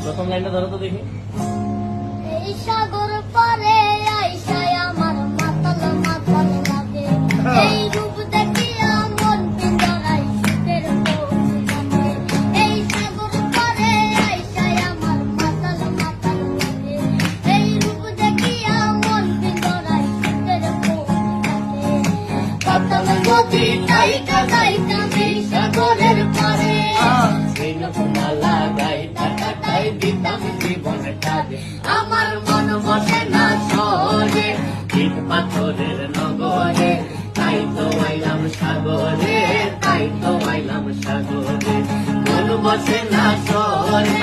প্রথম লাইনটা ধরো তো দেখি। এই সাগর পারে আইসায় আমার মাতাল মাতাল লাগে, এই রূপ দেখিয়া মন পিঞ্জরায় সুখের পৌঁছে। এই সাগর পারে আইসায় আমার মাতাল মাতাল লাগে, এই রূপ দেখিয়া মন পিঞ্জরায় সুখের পৌঁছে। পাতাল নদী গাইতা গাইতা এই সাগরের পারে, মালা গাইতা কাটাই দিতাম জীবন কাজে। আমার মন বসে না শহরে ইট পাথরের নগরে, তাই তো আইলাম সাগরে, তাই তো আইলাম সাগরে। মন বসে না শহরে।